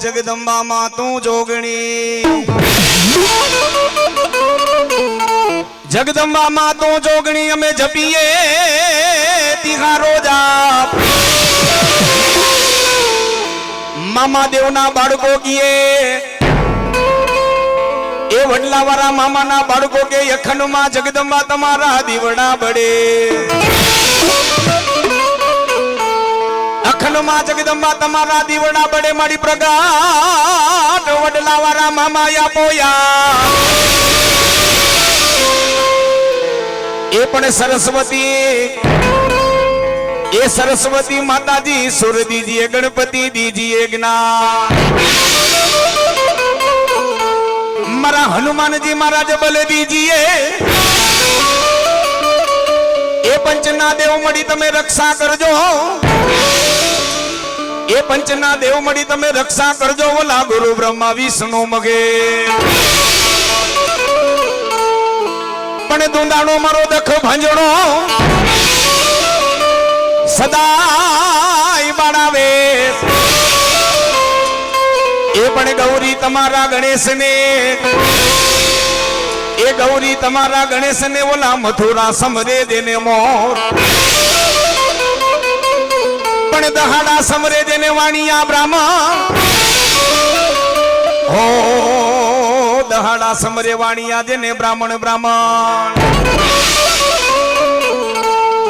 જગદંબા માં તું જોગણી, જગદંબા માં તું જોગણી અમે જપીએ તિહારો જાપ। મામા દેવના બાળકો કીએ એ વડલા વાળા મામાના બાળકો કે અખંડમાં જગદંબા તમારા દીવડા બળે, અખંડમાં જગદંબા તમારા દીવડા બળે મારી પ્રગાટ વડલા વાળા મામા આપોયા। એ પણ સરસ્વતી, એ સરસ્વતી માતાજી સુર દીजिए गणपति दीजिए ज्ञान। मारा हनुमानजी महाराज बल दीजिए, ए पंचना देव मड़ी तमे रक्षा करजो, ए पंचना देव मड़ी तमे रक्षा करजो। बोला गुरु ब्रह्मा विष्णु मगे पण दूंदाणो मारो दख भंजणो सदाय बाणावे। ए पण गौरी तमारा गणेश ने, ए गौरी तमारा गणेश ने बोला मथुरा समरे देने मोर, पण दहाड़ा समरे देने वाणिया ब्राह्मण हो, दहाड़ा समरे वाणिया देने ब्राह्मण ब्राह्मण।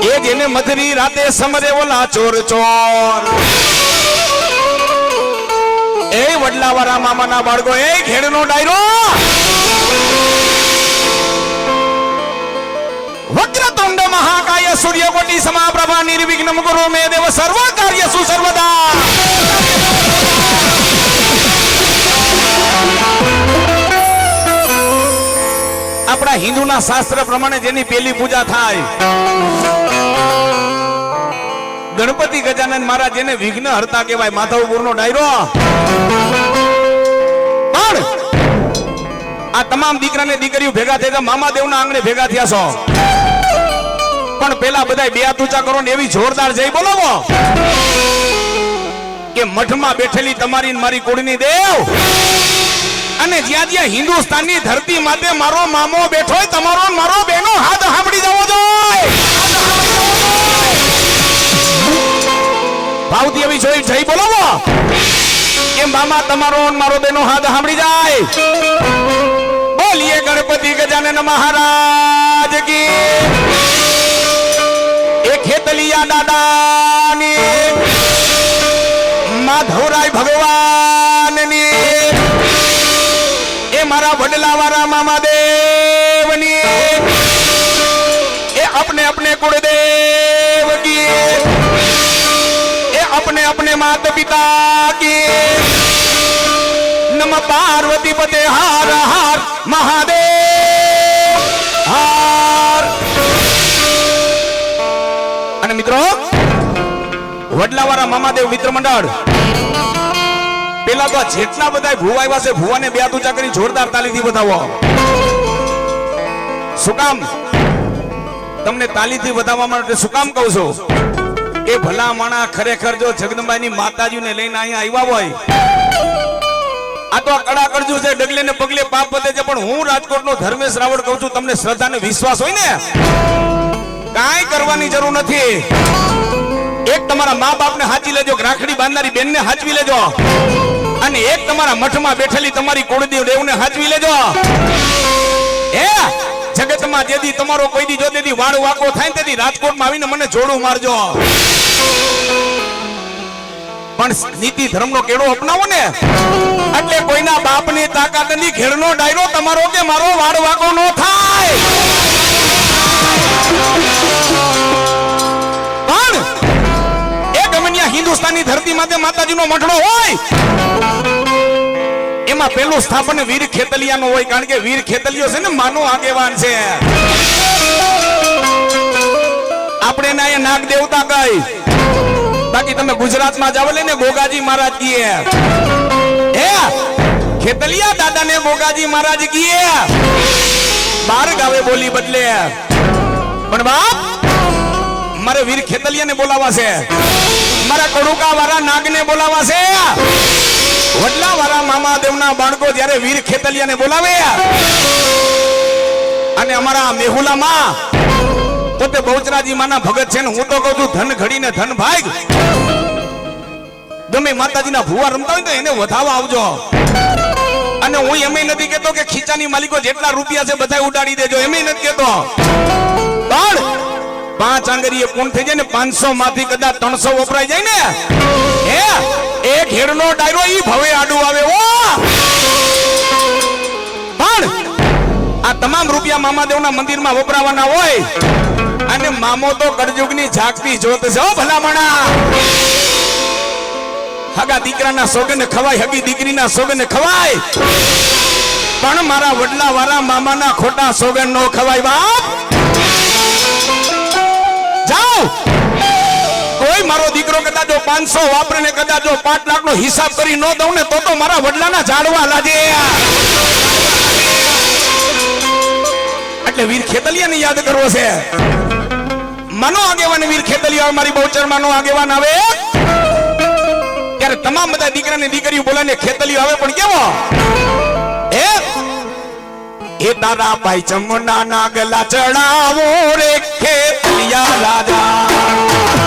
ए जेने मधुरी राते समरे बोला चोर चोर। ए वडला वाला मामा ना बाळगो ए घेड़ नो डायरो वक्रतुंड महाकाय सूर्यकोटि समाप्रभा निर्विघ्नं कुरु मे देव सर्व कार्येषु सर्वदा। अपना हिंदू ना शास्त्र प्रमाणे जेनी पहली पूजा थाय गणपति गजानन महाराज जेने विघ्न हरता कहेवाय माधवपुर नो डायरो। पण आ तमाम दीकरा ने दीकरीओ भेगा थया मामा देवना आंगणे भेगा थया छो, पण पेला बधाय बे हाथ ऊंचा करो ने एवी जोरदार जय बोलावो के मठमां बेठेली तमारी मारी कुळनी देव અને જ્યાં જ્યાં હિન્દુસ્તાનની ધરતી માતે મારો મામો બેઠો હોય તમારો મારો બેનો હાથ સાંભળી જવો જોઈએ। ભાવથી એવી જોઈ જઈ બોલાવો કે મામા તમારો મારો બેનો હાથ સાંભળી જાય। બોલીએ ગણપતિ ગજાનન મહારાજ કી, એ ખેતલિયા દાદાની, માધવરાય ભગવાનની, मारा वडला वाला मामा देवनी, ए अपने अपने कुलदेव की, ए अपने अपने माता पिता की। नम पार्वती पते हार हार महादेव हार। अने मित्रों वडला वाला मामा देव मित्र मंडल पेला तो जेटला बधाय भूवा आव्या छे भूवाने बे हाथ ऊंचा करी जोरदार तालीथी बतावो। શું કામ તમને તાલીથી વધાવવા માટે શું કામ કહું છું કે ભલા માણા ખરેખર જો જગદંબાની માતાજીને લઈને અહીંયા આવ્યા હોય આ તો કડા કરજુ છે ડગલે ને પગલે પાપ પતે છે, પણ હું રાજકોટનો ધર્મેશ રાવળ કહું છું તમને શ્રદ્ધા ને વિશ્વાસ હોય ને કાઈ કરવાની જરૂર નથી। एक तमारा माँ बाप ने हाची लेजो, राखड़ी बांधनारी बेन ने हाचवी लेजो, अने एक तमारा मठ में बैठेली तमारी कुलदेव देव ने हाचवी लेजो। ए जगत में जेदी तमारो कोई दी जो देदी वाड़ वाको थाय तेदी राजकोट में आवीने मने जोड़ू मारजो, पण नीति धर्म नो केड़ो अपनावो ने એટલે કોઈના બાપની તાકાત ની ઘેરનો ડાયરો તમારો કે મારો વાડ વાકો નો થાય। પણ हिंदुस्तानी धरती माते माताजी नो मठड़ो होय एमा पेलो स्थापन वीर खेतलिया नो होय, कारण के वीर खेतलियो छे ने मानो आगेवान छे। आपणे ना नाग देवता कही, बाकी तमे गुजरात में जाओ ले ने गोगाजी महाराज कीए, ए खेतलिया दादा ने गोगाजी महाराज कीए, बार गावे बोली बदले। पण बाप मारे वीर खेतलिया ने बोलावा से, मारा कड़ुका वाला नाग ने बोलावा से। વડલા વાળા મામાદેવના બાળકો જ્યારે વીર ખેતલિયાને બોલાવે અને અમારા મેહુલામાં પોતે બહુચરાજી માના ભગત છે ને હું તો કહું છું ધન ઘડીને ધન ભાગ ગમે માતાજીના ભુવા રમતા હોય તો એને વધાવા આવજો અને હું એમ નથી કેતો કે ખીચાની માલિકો જેટલા રૂપિયા છે બધા ઉડાડી દેજો એમ નથી કેતો પણ 5 આંગળીએ પૂર્ણ થઈ જાય ને 500 માંથી કદાચ 300 વપરાઈ જાય ને એ ઘેરનો ડાયરો ઈ ભવે આડું આવે ઓ પણ આ તમામ રૂપિયા મામાદેવના મંદિરમાં વપરાવાના હોય અને મામો તો કળયુગની ઝાકતી જોત છે ઓ ભલામણા હગા દીકરાના સોગને ખવાય હગી દીકરીના સોગને ખવાય પણ મારા વડલા વાળા મામાના ખોટા સોગન નો ખવાય બાપ જાઓ કોઈ મારો દીકરો કદાચ જો 500 વાપરે ને કદાચ જો 5 લાખ નો હિસાબ કરી ન દઉં ને તો મારા વડલાના ઝાડવા લાજે એટલે વીર ખેતલિયાને યાદ કરવો છે માનો આગેવાન વીર ખેતલિયા મારી બહુચર માનો આગેવાન આવે ત્યારે તમામ બધા દીકરાને દીકરીઓ બોલાને ખેતલિયો આવે પણ કેવો એ તારા ભાઈ ચમના નાગલા ચડાવો રે ખેતલિયા રાજા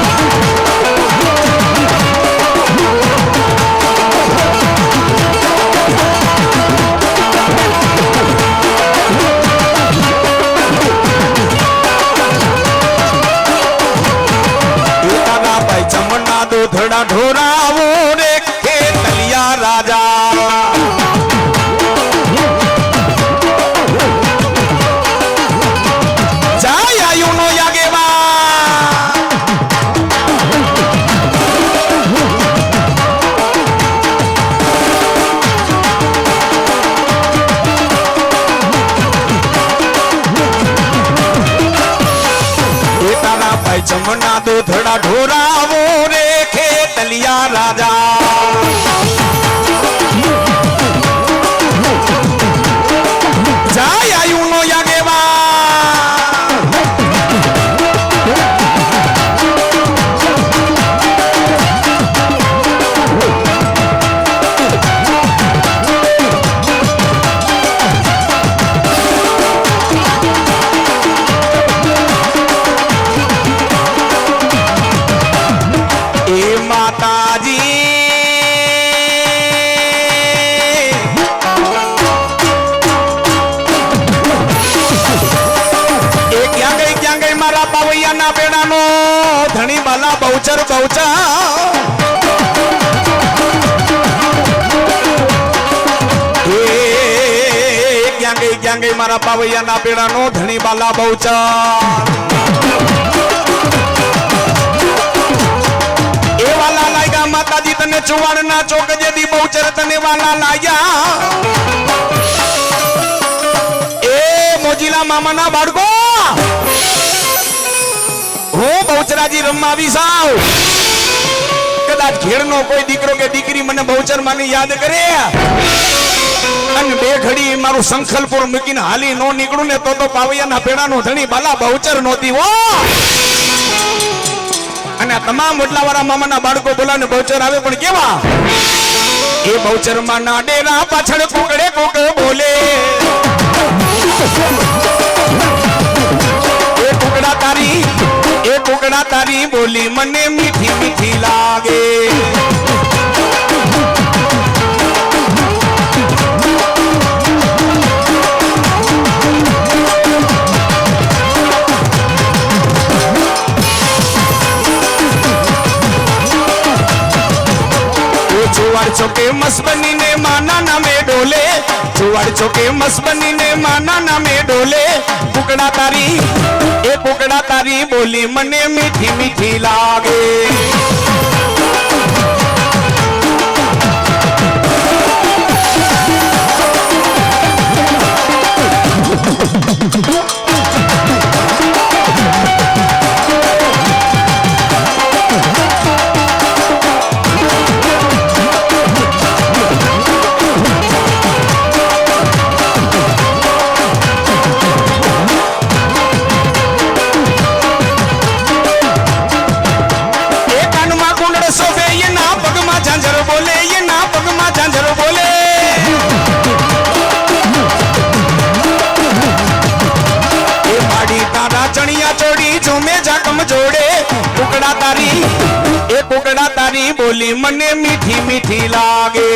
દોધડા ઢોરાવો રે ખેતલિયા રાજા જાય આયુ નો યાગેવા તારા ભાઈ ચમના દોધડા ઢોરાવો રે ખેતલિયા રાજા જાય આયુ નો યાગેવા ધણી બાલા બહુચર બહુચા ક્યાં ગઈ મારા પાવૈયાના પેડાનો ધણી બાલા બહુચર એ વાલા લાગ્યા માતાજી તને ચુવાડના ચોક જેથી બહુચર તને વાલા લાગ્યા એ મોજીલા મામાના બાળકો હું બહુચરાજી રમવા આવી સાવ કદાચ ઘેરનો કોઈ દીકરો કે દીકરી મને બહુચર માની યાદ કરે અને બે ઘડી મારું સંખલપુર મૂકીને હાલી નો નીકળું ને તો પાવૈયાના પેડાનો ધણી બાલા બહુચર નહોતી હો અને આ તમામ વડલાવાળા મામાના બાળકો બોલાને બહુચર આવે પણ કેવા એ બહુચર માના ડેરા પાછળ કુકડે કુક બોલે એ કુકડા તારી બોલી મને મીઠી મીઠી લાગે ચુવાડ ચોકે મસ બનીને માના નામે ડોલે ચુવાડ ચોકે મસ બનીને માના નામે ડોલે કુકડા તારી બોલી મને મીઠી મીઠી લાગે તારી બોલી મને મીઠી મીઠી લાગે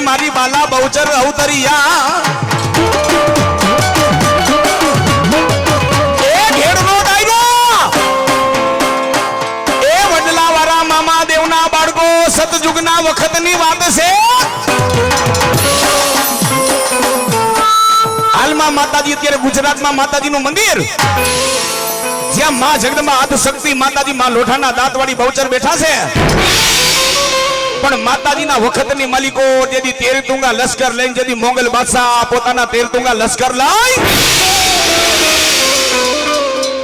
મારી બાલા બહુચર અવતરિયા એ ઘેડનો ડાયરો એ વડલા વાળા મામા દેવના બાળકો સતયુગના વખતની વાત છે હાલમાં માતાજી અત્યારે ગુજરાતમાં માતાજીનું મંદિર જ્યાં માં જગદંબા આદિ શક્તિ માતાજી માં લોઠાના દાંતવાળી બહુચર બેઠા છે પણ માતાજીના વખતની માલિકો જેથી તેરતુંગા લશ્કર લઈને જેથી મોગલ બાદશાહ પોતાના તેરતુંગા લશ્કર લઈ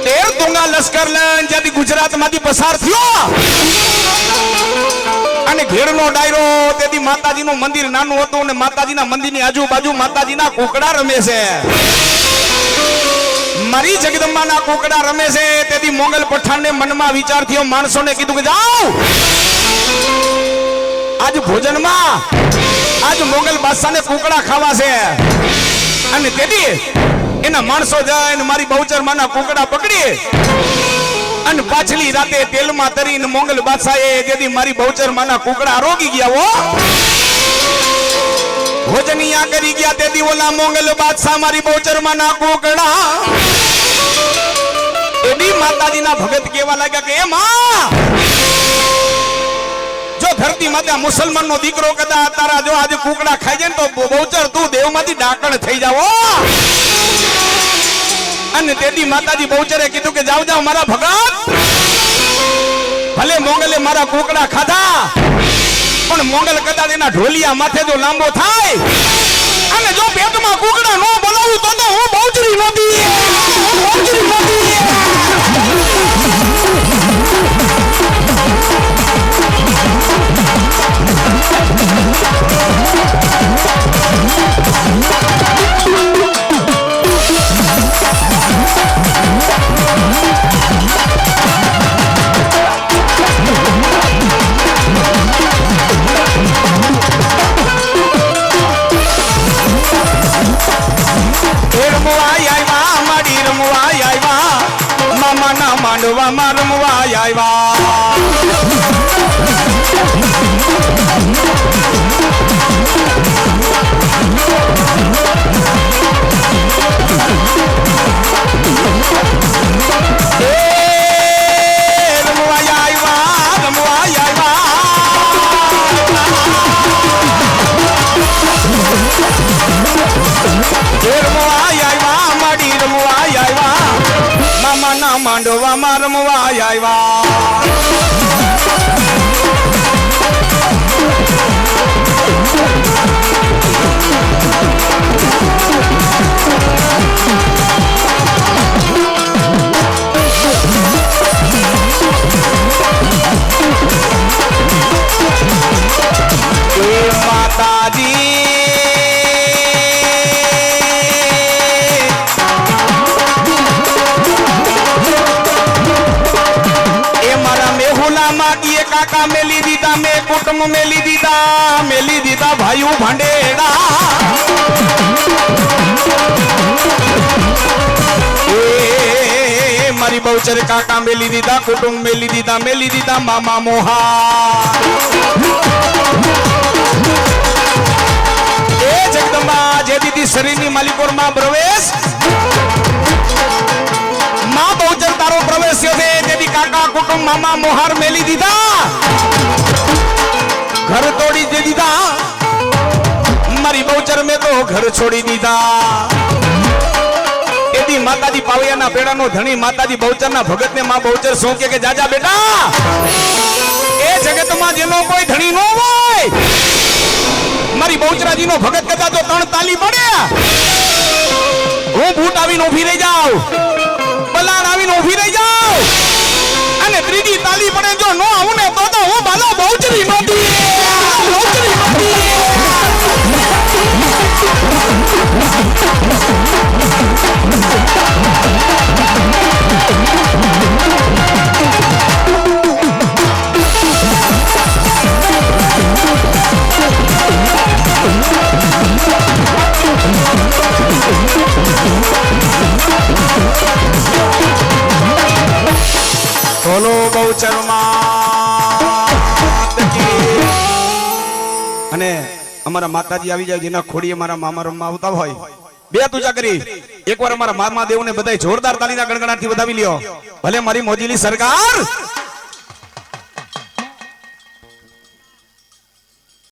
તેરતુંગા લશ્કર લઈને જેથી ગુજરાતમાંથી પસાર થયો અને ઘેડનો ડાયરો તેથી માતાજીનું મંદિર નાનું હતું અને માતાજીના મંદિરની આજુબાજુ માતાજીના કુકડા રમે છે મારી જગદંબાના કુકડા રમે છે તેથી મોગલ પઠાણને મનમાં વિચાર થયો માણસોને કીધું કે જાઓ આજ ભોજનમાં આજ મોગલ બાદશાહને કુકડા ખાવા છે અને તેથી એના માણસો જઈને મારી બહુચર માના કુકડા પકડી અને પાછલી રાતે તેલમાં તરીને મોગલ બાદશાહે જેથી મારી બહુચર માના કુકડા આરોગી ગયા હો ભોજનિયા કરી ગયા તેથી ઓલા મોગલ બાદશાહ મારી બહુચર માના કુકડા એની માતાજીના ભગત કહેવા લાગ્યા કે એ માં જો ધરતી માતા મુસલમાન નો દીકરો કદા તારા જો આજે કુકડા ખાઈ જાય તો બહુચર તું દેવમાંથી ડાકણ થઈ જાવો અને તેથી માતાજી બહુચરે કીધું કે જાવ જાવ મારા ભગત ભલે મોગલે મારા કુકડા ખાધા પણ મોગલ કદાચ એના ઢોલિયા માથે જો લાંબો થાય અને જો પેટમાં કુકડા નો બોલાવું તો હું બહુચરી નદી માંડવા માં રમવા આવ્યા માંડવામાં રમવા આવ્યા માતાજી કાકા મેલી દીધા મેં કુટુંબ મેલી દીધા ભાઈઓ ભાંડેડા મારી બહુચર કાકા મેલી દીધા કુટુંબ મેલી દીધા મામા મોહા એ જગદંબા જે દીદી શરીરની માલિકોરમાં પ્રવેશ માં બહુચર તારો પ્રવેશ છે તેથી કાકા કુટુંબ મામા મોહાર મેલી દીધા ઘર તોડી દે દીધા મારી બહુચર મેં તો ઘર છોડી દીધા એદી માતાજી પાવૈયાના પેડાનો ધણી માતાજી બહુચરના ભગતને માં બહુચર શું કે જાજા બેટા એ જગતમાં જેનો કોઈ ધણી ન હોય મારી બહુચરાજીનો ભગત કદા તો ત્રણ તાલી પડે હું ભૂત આવીને ઊભી રહી જાઉં, બલાન આવીને ઊભી રહી જાઉં, અને ત્રીજી તાલી પડે જો નો આવું ને તો હું બાલો બહુચરી નોતી, બહુચરી નોતી. બોલો બહુચર માત કી. અને અમારા માતાજી આવી જાય જેના ખોડીએ મારા મામા રમવા આવતા હોય, બે તુજા કરી એકવાર અમારા મામા દેવને બધાય જોરદાર તાલીના ગણગણાટથી વધાવી લ્યો. ભલે મારી મોજીલી સરકાર